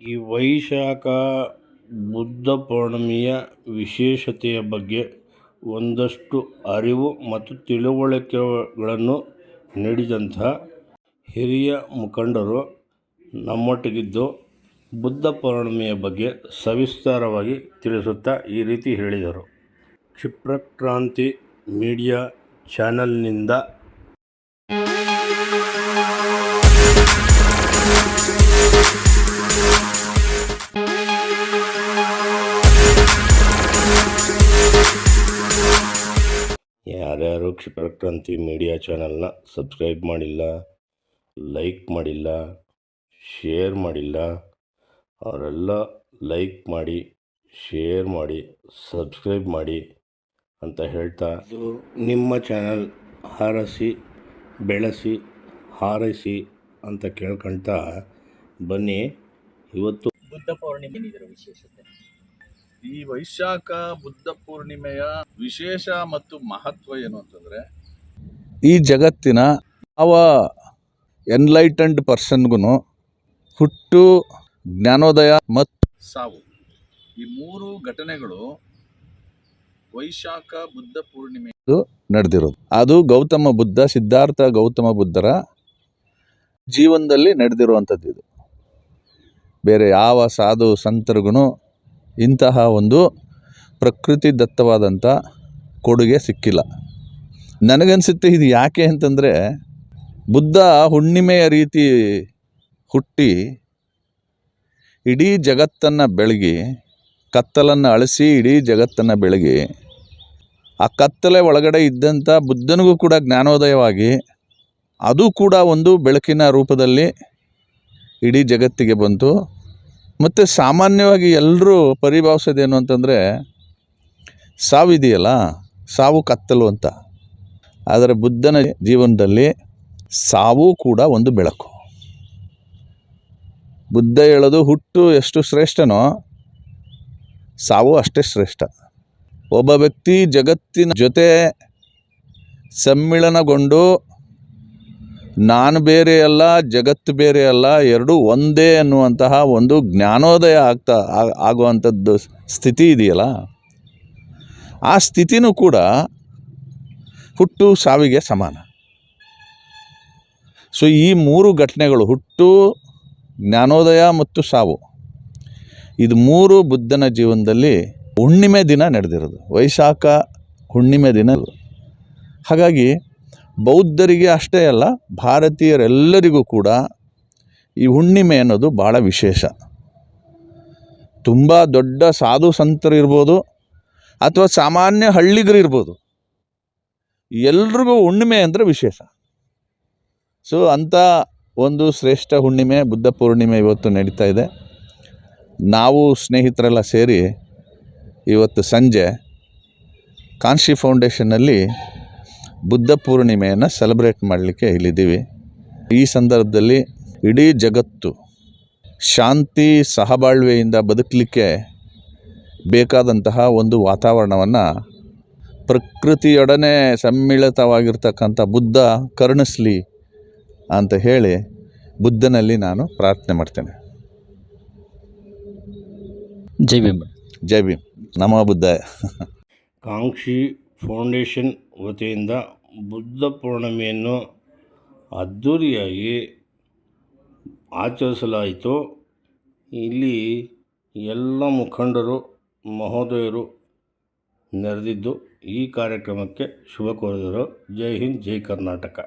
ಈ ವೈಶಾಖ ಬುದ್ಧ ಪೌರ್ಣಮಿಯ ವಿಶೇಷತೆಯ ಬಗ್ಗೆ ಒಂದಷ್ಟು ಅರಿವು ಮತ್ತು ತಿಳುವಳಿಕೆಗಳನ್ನು ನೀಡಿದಂತಹ ಹಿರಿಯ ಮುಖಂಡರು ನಮ್ಮೊಟ್ಟಿಗಿದ್ದು ಬುದ್ಧ ಪೌರ್ಣಮಿಯ ಬಗ್ಗೆ ಸವಿಸ್ತಾರವಾಗಿ ತಿಳಿಸುತ್ತಾ ಈ ರೀತಿ ಹೇಳಿದರು. ಕ್ಷಿಪ್ರಕ್ರಾಂತಿ ಮೀಡಿಯಾ ಚಾನೆಲ್ನಿಂದ ಯಾರ್ಯಾರು ಕ್ಷಿಪ್ರಕ್ರಾಂತಿ ಮೀಡಿಯಾ ಚಾನಲ್ನ ಸಬ್ಸ್ಕ್ರೈಬ್ ಮಾಡಿಲ್ಲ, ಲೈಕ್ ಮಾಡಿಲ್ಲ, ಶೇರ್ ಮಾಡಿಲ್ಲ, ಅವರೆಲ್ಲ ಲೈಕ್ ಮಾಡಿ, ಶೇರ್ ಮಾಡಿ, ಸಬ್ಸ್ಕ್ರೈಬ್ ಮಾಡಿ ಅಂತ ಹೇಳ್ತಾ, ಇದು ನಿಮ್ಮ ಚಾನಲ್, ಹರಸಿ ಬೆಳೆಸಿ ಹಾರೈಸಿ ಅಂತ ಕೇಳ್ಕೊಳ್ತಾ ಬನ್ನಿ. ಇವತ್ತು ಬುದ್ಧ ಪೌರ್ಣಿಮೆ ಇದರ ವಿಶೇಷತೆ. ಈ ವೈಶಾಖ ಬುದ್ಧ ಪೂರ್ಣಿಮೆಯ ವಿಶೇಷ ಮತ್ತು ಮಹತ್ವ ಏನು ಅಂತಂದರೆ, ಈ ಜಗತ್ತಿನ ಯಾವ ಎನ್ಲೈಟನ್ಡ್ ಪರ್ಸನ್ಗೂ ಹುಟ್ಟು, ಜ್ಞಾನೋದಯ ಮತ್ತು ಸಾವು, ಈ ಮೂರು ಘಟನೆಗಳು ವೈಶಾಖ ಬುದ್ಧ ಪೂರ್ಣಿಮೆ ನಡೆದಿರೋದು. ಅದು ಗೌತಮ ಬುದ್ಧ, ಸಿದ್ಧಾರ್ಥ ಗೌತಮ ಬುದ್ಧರ ಜೀವನದಲ್ಲಿ ನಡೆದಿರುವಂಥದ್ದು. ಇದು ಬೇರೆ ಯಾವ ಸಾಧು ಸಂತರಿಗೂ ಇಂತಹ ಒಂದು ಪ್ರಕೃತಿ ದತ್ತವಾದಂಥ ಕೊಡುಗೆ ಸಿಕ್ಕಿಲ್ಲ. ನನಗನ್ಸುತ್ತೆ ಇದು ಯಾಕೆ ಅಂತಂದರೆ, ಬುದ್ಧ ಹುಣ್ಣಿಮೆಯ ರೀತಿ ಹುಟ್ಟಿ ಇಡೀ ಜಗತ್ತನ್ನು ಬೆಳಗಿ, ಕತ್ತಲನ್ನು ಅಳಿಸಿ ಇಡೀ ಜಗತ್ತನ್ನು ಬೆಳಗಿ, ಆ ಕತ್ತಲೆ ಒಳಗಡೆ ಇದ್ದಂಥ ಬುದ್ಧನಿಗೂ ಕೂಡ ಜ್ಞಾನೋದಯವಾಗಿ, ಅದು ಕೂಡ ಒಂದು ಬೆಳಕಿನ ರೂಪದಲ್ಲಿ ಇಡೀ ಜಗತ್ತಿಗೆ ಬಂತು. ಮತ್ತು ಸಾಮಾನ್ಯವಾಗಿ ಎಲ್ಲರೂ ಪರಿಭಾವಿಸೋದೇನು ಅಂತಂದರೆ, ಸಾವಿದೆಯಲ್ಲ, ಸಾವು ಕತ್ತಲು ಅಂತ. ಆದರೆ ಬುದ್ಧನ ಜೀವನದಲ್ಲಿ ಸಾವು ಕೂಡ ಒಂದು ಬೆಳಕು. ಬುದ್ಧ ಹೇಳೋದು, ಹುಟ್ಟು ಎಷ್ಟು ಶ್ರೇಷ್ಠನೋ ಸಾವು ಅಷ್ಟೇ ಶ್ರೇಷ್ಠ. ಒಬ್ಬ ವ್ಯಕ್ತಿ ಜಗತ್ತಿನ ಜೊತೆ ಸಮ್ಮಿಳನಗೊಂಡು ನಾನು ಬೇರೆ ಅಲ್ಲ, ಜಗತ್ತು ಬೇರೆ ಅಲ್ಲ, ಎರಡೂ ಒಂದೇ ಅನ್ನುವಂತಹ ಒಂದು ಜ್ಞಾನೋದಯ ಆಗುವಂಥದ್ದು ಸ್ಥಿತಿ ಇದೆಯಲ್ಲ, ಆ ಸ್ಥಿತಿನೂ ಕೂಡ ಹುಟ್ಟು ಸಾವಿಗೆ ಸಮಾನ. ಸೊ ಈ ಮೂರು ಘಟನೆಗಳು, ಹುಟ್ಟು, ಜ್ಞಾನೋದಯ ಮತ್ತು ಸಾವು, ಇದು ಮೂರು ಬುದ್ಧನ ಜೀವನದಲ್ಲಿ ಹುಣ್ಣಿಮೆ ದಿನ ನಡೆದಿರೋದು, ವೈಶಾಖ ಹುಣ್ಣಿಮೆ ದಿನ. ಹಾಗಾಗಿ ಬೌದ್ಧರಿಗೆ ಅಷ್ಟೇ ಅಲ್ಲ, ಭಾರತೀಯರೆಲ್ಲರಿಗೂ ಕೂಡ ಈ ಹುಣ್ಣಿಮೆ ಅನ್ನೋದು ಭಾಳ ವಿಶೇಷ. ತುಂಬ ದೊಡ್ಡ ಸಾಧು ಸಂತರು ಇರ್ಬೋದು ಅಥವಾ ಸಾಮಾನ್ಯ ಹಳ್ಳಿಗರು ಇರ್ಬೋದು, ಎಲ್ರಿಗೂ ಹುಣ್ಣಿಮೆ ಅಂದರೆ ವಿಶೇಷ. ಸೊ ಅಂಥ ಒಂದು ಶ್ರೇಷ್ಠ ಹುಣ್ಣಿಮೆ ಬುದ್ಧ ಪೂರ್ಣಿಮೆ ಇವತ್ತು ನಡೀತಾ ಇದೆ. ನಾವು ಸ್ನೇಹಿತರೆಲ್ಲ ಸೇರಿ ಇವತ್ತು ಸಂಜೆ ಕಾನ್ಶಿ ಫೌಂಡೇಶನ್ನಲ್ಲಿ ಬುದ್ಧ ಪೂರ್ಣಿಮೆಯನ್ನು ಸೆಲೆಬ್ರೇಟ್ ಮಾಡಲಿಕ್ಕೆ ಇಲ್ಲಿದ್ದೀವಿ. ಈ ಸಂದರ್ಭದಲ್ಲಿ ಇಡೀ ಜಗತ್ತು ಶಾಂತಿ ಸಹಬಾಳ್ವೆಯಿಂದ ಬದುಕಲಿಕ್ಕೆ ಬೇಕಾದಂತಹ ಒಂದು ವಾತಾವರಣವನ್ನು ಪ್ರಕೃತಿಯೊಡನೆ ಸಮ್ಮಿಳಿತವಾಗಿರ್ತಕ್ಕಂಥ ಬುದ್ಧ ಕರುಣಿಸಲಿ ಅಂತ ಹೇಳಿ ಬುದ್ಧನಲ್ಲಿ ನಾನು ಪ್ರಾರ್ಥನೆ ಮಾಡ್ತೇನೆ. ಜೈ ಭೀಮ್. ಜೈ ಭೀಮ್. ನಮೋ ಬುದ್ಧಾಯ. ಕಾಂಕ್ಷಿ ಫೌಂಡೇಶನ್ ವತಿಯಿಂದ ಬುದ್ಧ ಪೂರ್ಣಿಮೆಯನ್ನು ಅದ್ಧೂರಿಯಾಗಿ ಆಚರಿಸಲಾಯಿತು. ಇಲ್ಲಿ ಎಲ್ಲ ಮುಖಂಡರು, ಮಹೋದಯರು ನೆರೆದಿದ್ದು ಈ ಕಾರ್ಯಕ್ರಮಕ್ಕೆ ಶುಭ ಕೋರಿದರು. ಜೈ ಹಿಂದ್, ಜೈ ಕರ್ನಾಟಕ.